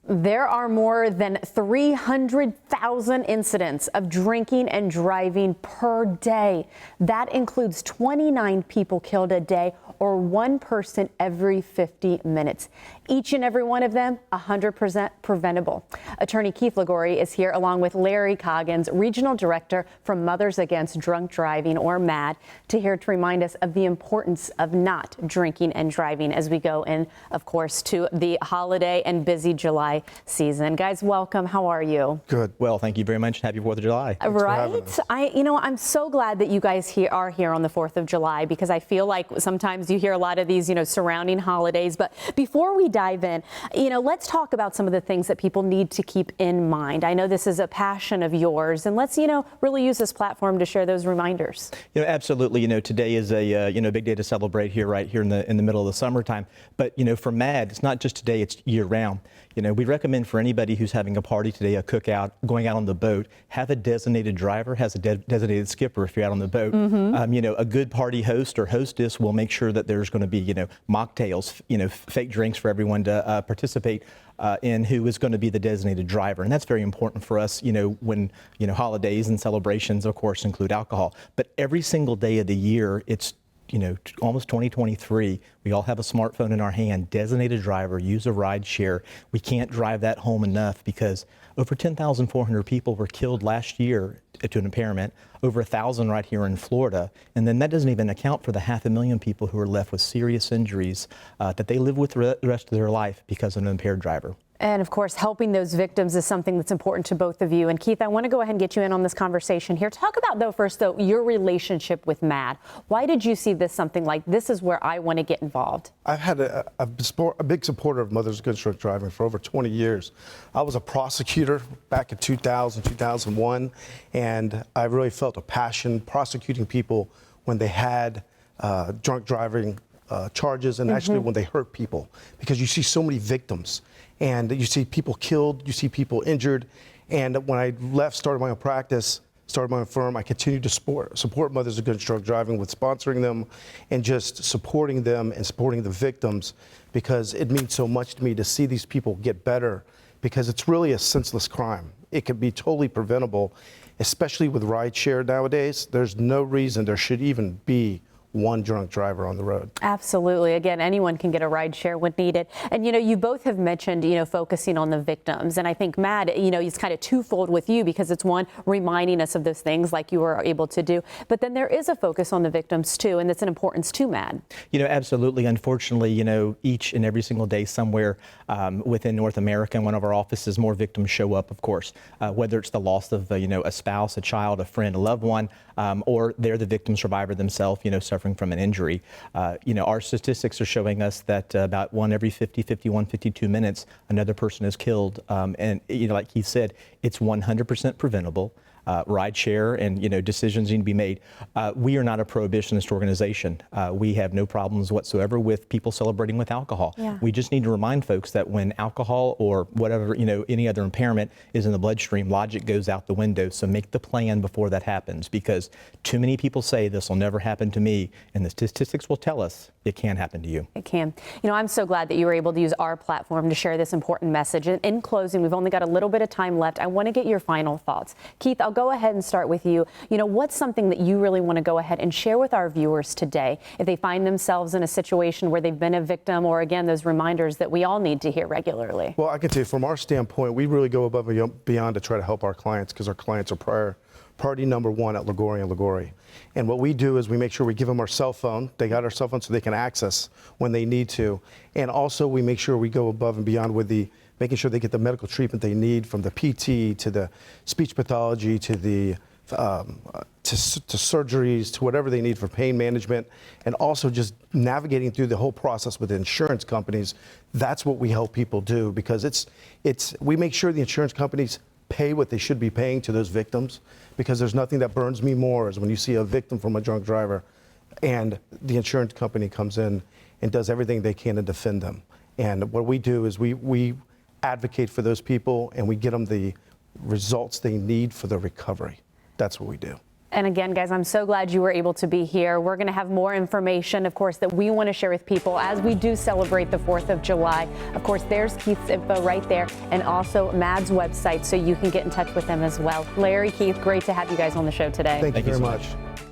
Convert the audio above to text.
There are more than 300,000 incidents of drinking and driving per day. That includes 29 people killed a day, or one person every 50 minutes. Each and every one of them 100% preventable. Attorney Keith Ligori is here along with Larry Coggins, Regional Director from Mothers Against Drunk Driving, or MADD, to remind us of the importance of not drinking and driving as we go in, of course, to the holiday and busy July season. Guys, welcome. How are you? Good. Well, thank you very much. Happy 4th of July. Right. I'm so glad that you guys are here on the 4th of July, because I feel like sometimes you hear a lot of these, surrounding holidays. But before we dive in, let's talk about some of the things that people need to keep in mind. I know this is a passion of yours, and let's, really use this platform to share those reminders. Absolutely. Today is a, big day to celebrate right here in the middle of the summertime. But, for MADD, it's not just today, it's year round. We recommend for anybody who's having a party today, a cookout, going out on the boat, have a designated driver, has a designated skipper if you're out on the boat. A good party host or hostess will make sure that there's going to be, mocktails, fake drinks for everyone to participate in, who is going to be the designated driver. And that's very important for us, when, holidays and celebrations, of course, include alcohol. But every single day of the year, it's almost 2023, we all have a smartphone in our hand. Designated driver, use a ride share. We can't drive that home enough, because over 10,400 people were killed last year to an impairment, over 1,000 right here in Florida. And then that doesn't even account for the 500,000 people who are left with serious injuries that they live with the rest of their life because of an impaired driver. And of course, helping those victims is something that's important to both of you. And Keith, I want to go ahead and get you in on this conversation here. Talk about, first, your relationship with MADD. Why did you see this something like, this is where I want to get involved? I've had a big supporter of Mothers Against Drunk Driving for over 20 years. I was a prosecutor back in 2000, 2001, and I really felt a passion prosecuting people when they had drunk driving charges, and actually when they hurt people, because you see so many victims. And you see people killed, you see people injured. And when I started my own practice, started my own firm, I continued to support Mothers Against Drunk Driving with sponsoring them and just supporting them and supporting the victims, because it means so much to me to see these people get better, because it's really a senseless crime. It can be totally preventable, especially with rideshare nowadays. There's no reason there should even be one drunk driver on the road. Absolutely. Again, anyone can get a ride share when needed. And, you both have mentioned, focusing on the victims. And I think, MADD, it's kind of twofold with you, because it's one, reminding us of those things like you were able to do. But then there is a focus on the victims, too, and that's an importance to MADD. Absolutely. Unfortunately, each and every single day somewhere within North America in one of our offices, more victims show up, of course, whether it's the loss of, a spouse, a child, a friend, a loved one, or they're the victim survivor themselves, suffering from an injury. Our statistics are showing us that about 1 every 50, 51, 52 minutes, another person is killed. And, like he said, it's 100% preventable. Ride share and, decisions need to be made. We are not a prohibitionist organization. We have no problems whatsoever with people celebrating with alcohol. Yeah. We just need to remind folks that when alcohol or whatever, any other impairment is in the bloodstream, logic goes out the window. So make the plan before that happens, because too many people say this will never happen to me, and the statistics will tell us it can happen to you. It can. I'm so glad that you were able to use our platform to share this important message. And in closing, we've only got a little bit of time left. I want to get your final thoughts. Keith, I'll go ahead and start with you. What's something that you really want to go ahead and share with our viewers today if they find themselves in a situation where they've been a victim, or again, those reminders that we all need to hear regularly? Well, I can tell you from our standpoint, we really go above and beyond to try to help our clients, because our clients are priority number one at Ligori and Ligori. And what we do is we make sure we give them our cell phone. They got our cell phone so they can access when they need to. And also we make sure we go above and beyond with making sure they get the medical treatment they need, from the PT to the speech pathology to the to surgeries, to whatever they need for pain management, and also just navigating through the whole process with the insurance companies. That's what we help people do, because we make sure the insurance companies pay what they should be paying to those victims, because there's nothing that burns me more is when you see a victim from a drunk driver and the insurance company comes in and does everything they can to defend them. And what we do is we advocate for those people, and we get them the results they need for their recovery. That's what we do. And again, guys, I'm so glad you were able to be here. We're going to have more information, of course, that we want to share with people as we do celebrate the 4th of July. Of course, there's Keith's info right there, and also MADD's website, so you can get in touch with them as well. Larry, Keith, great to have you guys on the show today. Thank you very so much.